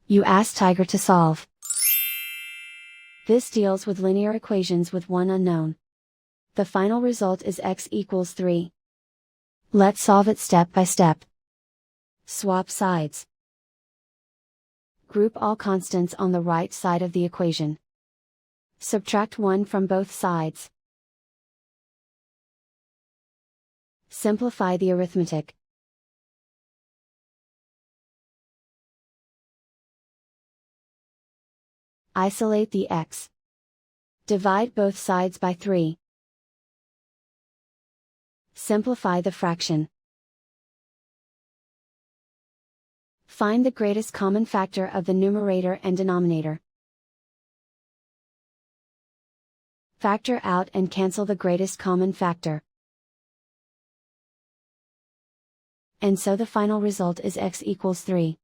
You ask Tiger to solve. This deals with linear equations with one unknown. The final result is x equals 3. Let's solve it step by step. Swap sides. Group all constants on the right side of the equation. Subtract 1 from both sides. Simplify the arithmetic. Isolate the x. Divide both sides by 3. Simplify the fraction. Find the greatest common factor of the numerator and denominator. Factor out and cancel the greatest common factor. And so the final result is x equals 3.